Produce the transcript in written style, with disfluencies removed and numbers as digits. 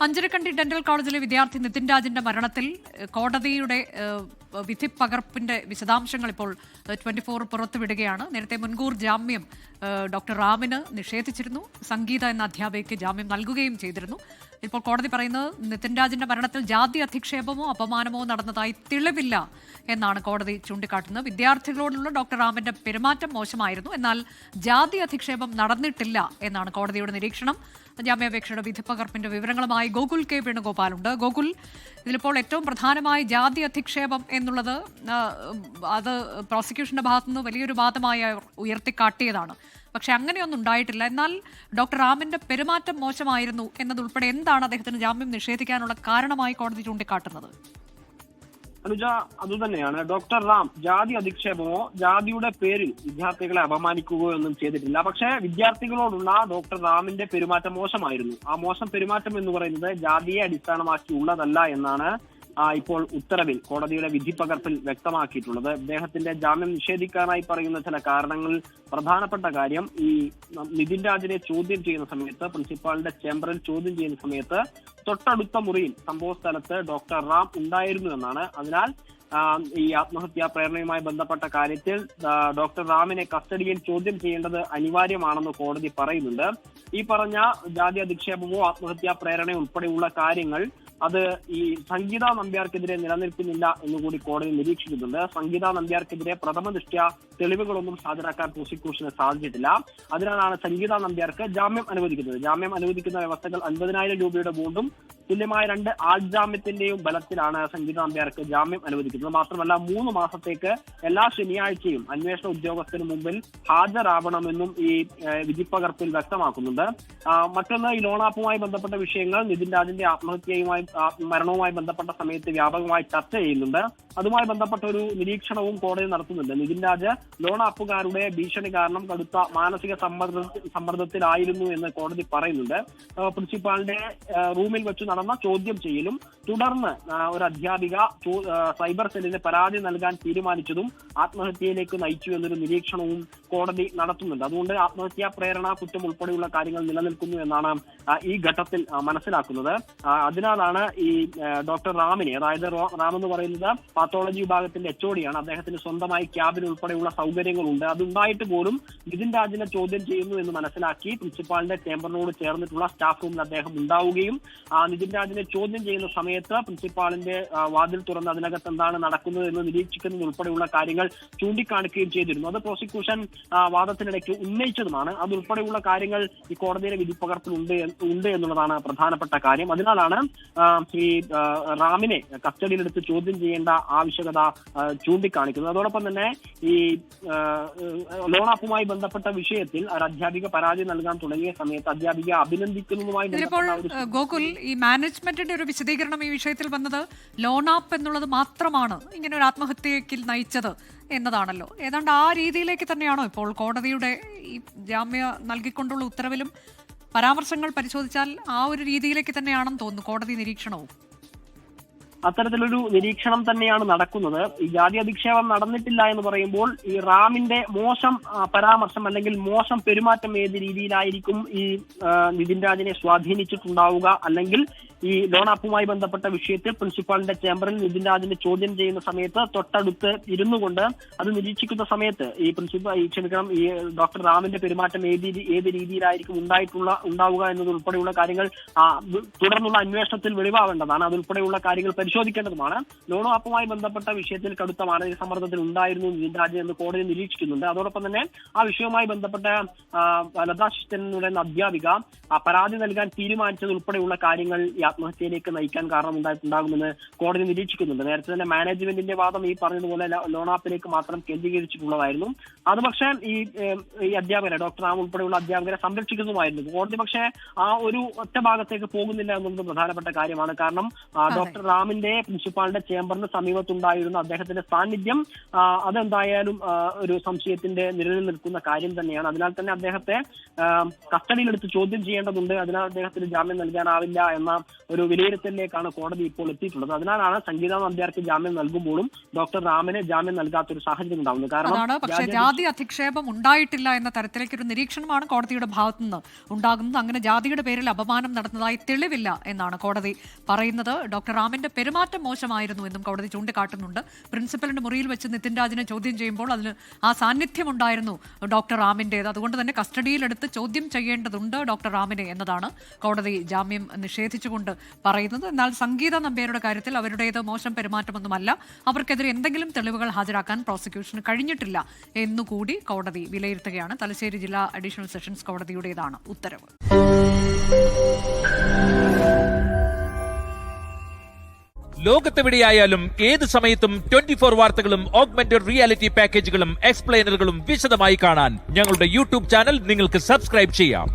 Anjarakandy dental കോളേജിലെ വിദ്യാർത്ഥി നിതിൻ രാജിന്റെ മരണത്തിൽ കോടതിയുടെ വിധി പകർപ്പിന്റെ വിശദാംശങ്ങൾ ഇപ്പോൾ 24 പുറത്തുവിടുകയാണ്. നേരത്തെ മുൻകൂർ ജാമ്യം ഡോക്ടർ റാമിന് നിഷേധിച്ചിരുന്നു. സംഗീത എന്ന അധ്യാപികയ്ക്ക് ജാമ്യം നൽകുകയും ചെയ്തിരുന്നു. ഇപ്പോൾ കോടതി പറയുന്നത് നിതിൻ രാജിന്റെ മരണത്തിൽ ജാതി അധിക്ഷേപമോ അപമാനമോ നടന്നതായി തെളിവില്ല എന്നാണ് കോടതി ചൂണ്ടിക്കാട്ടുന്നത്. വിദ്യാർത്ഥികളോടുള്ള ഡോക്ടർ റാമിന്റെ പെരുമാറ്റം മോശമായിരുന്നു, എന്നാൽ ജാതി അധിക്ഷേപം നടന്നിട്ടില്ല എന്നാണ് കോടതിയുടെ നിരീക്ഷണം. ജാമ്യാപേക്ഷയുടെ വിധിപ്പകർപ്പിന്റെ വിവരങ്ങളുമായി ഗോകുൽ കെ വേണുഗോപാലുണ്ട്. ഗോകുൽ, ഇതിലിപ്പോൾ ഏറ്റവും പ്രധാനമായി ജാതി അധിക്ഷേപം എന്നുള്ളത് അത് പ്രോസിക്യൂഷന്റെ ഭാഗത്തുനിന്ന് വലിയൊരു വാദമായി ഉയർത്തിക്കാട്ടിയതാണ്. പക്ഷെ അങ്ങനെയൊന്നും ഉണ്ടായിട്ടില്ല. എന്നാൽ ഡോക്ടർ റാമിന്റെ പെരുമാറ്റം മോശമായിരുന്നു എന്നതുൾപ്പെടെ എന്താണ് അദ്ദേഹത്തിന് ജാമ്യം നിഷേധിക്കാനുള്ള കാരണമായി കോടതി ചൂണ്ടിക്കാട്ടുന്നത്? അനുജ, അതുതന്നെയാണ്. ഡോക്ടർ റാം ജാതി അധിക്ഷേപമോ ജാതിയുടെ പേരിൽ വിദ്യാർത്ഥികളെ അപമാനിക്കുകയോ ഒന്നും ചെയ്തിട്ടില്ല. പക്ഷേ വിദ്യാർത്ഥികളോടുള്ള ഡോക്ടർ റാമിന്റെ പെരുമാറ്റം മോശമായിരുന്നു. ആ മോശം പെരുമാറ്റം എന്ന് പറയുന്നത് ജാതിയെ അടിസ്ഥാനമാക്കി ഉള്ളതല്ല എന്നാണ് ഇപ്പോൾ ഉത്തരവിൽ കോടതിയുടെ വിധി പകർപ്പിൽ വ്യക്തമാക്കിയിട്ടുള്ളത്. അദ്ദേഹത്തിന്റെ ജാമ്യം നിഷേധിക്കാനായി പറയുന്ന ചില കാരണങ്ങളിൽ പ്രധാനപ്പെട്ട കാര്യം, ഈ നിതിൻ രാജിനെ ചോദ്യം ചെയ്യുന്ന സമയത്ത്, പ്രിൻസിപ്പാളിന്റെ ചേംബറിൽ ചോദ്യം ചെയ്യുന്ന സമയത്ത് തൊട്ടടുത്ത മുറിയിൽ സംഭവ സ്ഥലത്ത് ഡോക്ടർ റാം ഉണ്ടായിരുന്നു എന്നാണ്. അതിനാൽ ഈ ആത്മഹത്യാ പ്രേരണയുമായി ബന്ധപ്പെട്ട കാര്യത്തിൽ ഡോക്ടർ റാമിനെ കസ്റ്റഡിയിൽ ചോദ്യം ചെയ്യേണ്ടത് അനിവാര്യമാണെന്ന് കോടതി പറയുന്നുണ്ട്. ഈ പറഞ്ഞ ജാതി അധിക്ഷേപമോ ആത്മഹത്യാ പ്രേരണയോ ഉൾപ്പെടെയുള്ള കാര്യങ്ങൾ അത് ഈ സംഗീത നമ്പ്യാർക്കെതിരെ നിലനിൽക്കുന്നില്ല എന്നുകൂടി കോടതി നിരീക്ഷിക്കുന്നുണ്ട്. സംഗീത നമ്പ്യാർക്കെതിരെ പ്രഥമ ദൃഷ്ട്യാ തെളിവുകളൊന്നും ഹാജരാക്കാൻ പ്രോസിക്യൂഷന് സാധിച്ചിട്ടില്ല. അതിനാലാണ് സംഗീത നമ്പ്യാർക്ക് ജാമ്യം അനുവദിക്കുന്നത്. ജാമ്യം അനുവദിക്കുന്ന വ്യവസ്ഥകൾ 50,000 രൂപയുടെ ബോണ്ടും തുല്യമായ 2 ആൾജാമ്യത്തിന്റെയും ബലത്തിലാണ് സംഗീത നമ്പ്യാർക്ക് ജാമ്യം അനുവദിക്കുന്നത്. മാത്രമല്ല 3 മാസത്തേക്ക് എല്ലാ ശനിയാഴ്ചയും അന്വേഷണ ഉദ്യോഗസ്ഥന് മുമ്പിൽ ഹാജരാവണമെന്നും ഈ വിധിപ്പകർപ്പിൽ വ്യക്തമാക്കുന്നുണ്ട്. മറ്റൊന്ന്, ഈ ലോൺ ആപ്പുമായി ബന്ധപ്പെട്ട വിഷയങ്ങൾ നിതിൻ രാജിന്റെ മരണവുമായി ബന്ധപ്പെട്ട സമയത്ത് വ്യാപകമായി ചർച്ച ചെയ്യുന്നുണ്ട്. അതുമായി ബന്ധപ്പെട്ട ഒരു നിരീക്ഷണവും കോടതി നടത്തുന്നുണ്ട്. നിതിൻ രാജ് ലോൺ ആപ്പുകാരുടെ ഭീഷണി കാരണം കടുത്ത മാനസിക സമ്മർദ്ദത്തിലായിരുന്നു എന്ന് കോടതി പറയുന്നുണ്ട്. പ്രിൻസിപ്പാളിന്റെ റൂമിൽ വെച്ച് നടന്ന ചോദ്യം ചെയ്യലും തുടർന്ന് ഒരു അധ്യാപിക സൈബർ സെല്ലിന് പരാതി നൽകാൻ തീരുമാനിച്ചതും ആത്മഹത്യയിലേക്ക് നയിച്ചു എന്നൊരു നിരീക്ഷണവും കോടതി നടത്തുന്നുണ്ട്. അതുകൊണ്ട് ആത്മഹത്യാ പ്രേരണ കുറ്റം ഉൾപ്പെടെയുള്ള കാര്യങ്ങൾ നിലനിൽക്കുന്നു എന്നാണ് ഈ ഘട്ടത്തിൽ മനസ്സിലാക്കുന്നത്. അതിനാലാണ് ഈ ഡോക്ടർ റാമിനെ, അതായത് റാം എന്ന് പറയുന്നത് പാത്തോളജി വിഭാഗത്തിന്റെ HOD-യാണ്. അദ്ദേഹത്തിന് സ്വന്തമായി ക്യാബിൻ ഉൾപ്പെടെയുള്ള സൗകര്യങ്ങളുണ്ട്. അതുണ്ടായിട്ട് പോലും നിതിൻ രാജിനെ ചോദ്യം ചെയ്യുന്നു എന്ന് മനസ്സിലാക്കി പ്രിൻസിപ്പാളിന്റെ ചേംബറിനോട് ചേർന്നിട്ടുള്ള സ്റ്റാഫ് റൂമിൽ അദ്ദേഹം ഉണ്ടാവുകയും നിതിൻ രാജിനെ ചോദ്യം ചെയ്യുന്ന സമയത്ത് പ്രിൻസിപ്പാളിന്റെ വാതിൽ തുറന്ന് അതിനകത്ത് എന്താണ് നടക്കുന്നത് എന്ന് നിരീക്ഷിക്കുന്നത് ഉൾപ്പെടെയുള്ള കാര്യങ്ങൾ ചൂണ്ടിക്കാണിക്കുകയും ചെയ്തിരുന്നു. അത് പ്രോസിക്യൂഷൻ വാദത്തിനിടയ്ക്ക് ഉന്നയിച്ചതുമാണ്. അതുൾപ്പെടെയുള്ള കാര്യങ്ങൾ ഈ കോടതിയുടെ വിധിപ്പകർപ്പിൽ ഉണ്ട് എന്നുള്ളതാണ് പ്രധാനപ്പെട്ട കാര്യം. അതിനാലാണ് ഈ റാമിനെ കസ്റ്റഡിയിലെടുത്ത് ചോദ്യം ചെയ്യേണ്ട ആവശ്യകത ചൂണ്ടിക്കാണിക്കുന്നത്. അതോടൊപ്പം തന്നെ ഈ ലോൺ ആപ്പുമായി ബന്ധപ്പെട്ട വിഷയത്തിൽ ഒരു അധ്യാപിക പരാതി നൽകാൻ തുടങ്ങിയ സമയത്ത് അധ്യാപിക അഭിനന്ദിക്കുന്നതുമായി ഗോകുൽ, ഈ മാനേജ്മെന്റിന്റെ ഒരു വിശദീകരണം ഈ വിഷയത്തിൽ വന്നത് ലോൺ ആപ്പ് എന്നുള്ളത് മാത്രമാണ് ഇങ്ങനെ ഒരു ആത്മഹത്യയ്ക്ക് നയിച്ചത് എന്നതാണല്ലോ. ഏതാണ്ട് ആ രീതിയിലേക്ക് തന്നെയാണോ ഇപ്പോൾ കോടതിയുടെ ഈ ജാമ്യം നൽകിക്കൊണ്ടുള്ള ഉത്തരവിലും പരാമർശങ്ങൾ പരിശോധിച്ചാൽ ആ ഒരു രീതിയിലേക്ക് തന്നെയാണെന്ന് തോന്നുന്നു കോടതി നിരീക്ഷണവും? അത്തരത്തിലൊരു നിരീക്ഷണം തന്നെയാണ് നടക്കുന്നത്. ഈ ജാതി അധിക്ഷേപം നടന്നിട്ടില്ല എന്ന് പറയുമ്പോൾ ഈ റാമിന്റെ മോശം പരാമർശം അല്ലെങ്കിൽ മോശം പെരുമാറ്റം ഏത് രീതിയിലായിരിക്കും ഈ നിതിൻ രാജിനെ സ്വാധീനിച്ചിട്ടുണ്ടാവുക, അല്ലെങ്കിൽ ഈ ലോൺ ആപ്പുമായി ബന്ധപ്പെട്ട വിഷയത്തിൽ പ്രിൻസിപ്പാളിന്റെ ചേംബറിൽ നിതിൻ രാജിനെ ചോദ്യം ചെയ്യുന്ന സമയത്ത് തൊട്ടടുത്ത് ഇരുന്നു കൊണ്ട് അത് നിരീക്ഷിക്കുന്ന സമയത്ത് ഈ ഈ ഡോക്ടർ റാമിന്റെ പെരുമാറ്റം ഏത് രീതിയിലായിരിക്കും ഉണ്ടാവുക എന്നതുൾപ്പെടെയുള്ള കാര്യങ്ങൾ തുടർന്നുള്ള അന്വേഷണത്തിൽ വെളിവാവേണ്ടതാണ്. അതുൾപ്പെടെയുള്ള കാര്യങ്ങൾ പരിശോധിക്കേണ്ടതുമാണ്. ലോൺ ആപ്പുമായി ബന്ധപ്പെട്ട വിഷയത്തിൽ കടുത്ത മാനസിക സമ്മർദ്ദത്തിൽ ഉണ്ടായിരുന്നു നിതിൻ രാജ് എന്ന് കോടതി നിരീക്ഷിക്കുന്നുണ്ട്. അതോടൊപ്പം തന്നെ ആ വിഷയവുമായി ബന്ധപ്പെട്ട ലതാ ശിസ്റ്റൻ എന്ന് പറയുന്ന അധ്യാപിക പരാതി നൽകാൻ തീരുമാനിച്ചത് ഉൾപ്പെടെയുള്ള കാര്യങ്ങൾ ഈ ആത്മഹത്യയിലേക്ക് നയിക്കാൻ കാരണമുണ്ടായിട്ടുണ്ടാകുമെന്ന് കോടതി നിരീക്ഷിക്കുന്നുണ്ട്. നേരത്തെ തന്നെ മാനേജ്മെന്റിന്റെ വാദം ഈ പറഞ്ഞതുപോലെ ലോൺ ആപ്പിലേക്ക് മാത്രം കേന്ദ്രീകരിച്ചിട്ടുള്ളതായിരുന്നു. അത് പക്ഷേ ഈ അധ്യാപകരെ, ഡോക്ടർ റാം ഉൾപ്പെടെയുള്ള അധ്യാപകരെ സംരക്ഷിക്കുന്നതുമായിരുന്നു. കോടതി പക്ഷേ ആ ഒരു ഒറ്റ ഭാഗത്തേക്ക് പോകുന്നില്ല എന്നുള്ളത് പ്രധാനപ്പെട്ട കാര്യമാണ്. കാരണം ഡോക്ടർ റാമിന്റെ പ്രിൻസിപ്പാളിന്റെ ചേംബറിന് സമീപത്തുണ്ടായിരുന്ന അദ്ദേഹത്തിന്റെ സാന്നിധ്യം അതെന്തായാലും ഒരു സംശയത്തിന്റെ നിഴലിൽ നിൽക്കുന്ന കാര്യം തന്നെയാണ്. അതിനാൽ തന്നെ അദ്ദേഹത്തെ കസ്റ്റഡിയിലെടുത്ത് ചോദ്യം ചെയ്യേണ്ടതുണ്ട്. അതിനാൽ അദ്ദേഹത്തിന് ജാമ്യം നൽകാനാവില്ല എന്ന ഒരു വിലയിരുത്തലിലേക്കാണ് കോടതി ഇപ്പോൾ എത്തിയിട്ടുള്ളത്. അതിനാലാണ് സംഗീത നമ്പ്യാർക്ക് ജാമ്യം നൽകുമ്പോഴും ഡോക്ടർ റാമിന് ജാമ്യം നൽകാത്തൊരു സാഹചര്യം ഉണ്ടാവുന്നത്. കാരണം പക്ഷേ ജാതി അധിക്ഷേപം ഉണ്ടായിട്ടില്ല എന്ന തരത്തിലേക്ക് ഒരു നിരീക്ഷണമാണ് കോടതിയുടെ ഭാഗത്തു നിന്ന് ഉണ്ടാകുന്നത്. അങ്ങനെ ജാതിയുടെ പേരിൽ അപമാനം നടന്നതായി തെളിവില്ല എന്നാണ് കോടതി പറയുന്നത്. ഡോക്ടർ റാമിന്റെ പെരുമാറ്റം മോശമായിരുന്നു എന്നും കോടതി ചൂണ്ടിക്കാട്ടുന്നുണ്ട്. പ്രിൻസിപ്പലിന്റെ മുറിയിൽ വെച്ച് നിതിൻ രാജിനെ ചോദ്യം ചെയ്യുമ്പോൾ അതിന് ആ സാന്നിധ്യം ഉണ്ടായിരുന്നു ഡോക്ടർ റാമിന്റേത്. അതുകൊണ്ട് തന്നെ കസ്റ്റഡിയിലെടുത്ത് ചോദ്യം ചെയ്യേണ്ടതുണ്ട് ഡോക്ടർ റാമിനെ എന്നതാണ് കോടതി ജാമ്യം നിഷേധിച്ചുകൊണ്ട് പറയുന്നത്. എന്നാൽ സംഗീത നമ്പ്യാരുടെ കാര്യത്തിൽ അവരുടേത് മോശം പെരുമാറ്റമൊന്നുമല്ല, അവർക്കെതിരെ എന്തെങ്കിലും തെളിവുകൾ ഹാജരാക്കാൻ പ്രോസിക്യൂഷന് കഴിഞ്ഞിട്ടില്ല എന്നുകൂടി കോടതി വിലയിരുത്തുകയാണ്. തലശ്ശേരി ജില്ലാ അഡീഷണൽ സെഷൻസ് കോടതിയുടേതാണ് ഉത്തരവ്. ലോകത്തെവിടെയായാലും ഏത് സമയത്തും 24 വാർത്തകളും ഓഗ്മെന്റഡ് റിയാലിറ്റി പാക്കേജുകളും എക്സ്പ്ലെയിനറുകളും വിശദമായി കാണാൻ ഞങ്ങളുടെ യൂട്യൂബ് ചാനൽ നിങ്ങൾക്ക് സബ്സ്ക്രൈബ് ചെയ്യാം.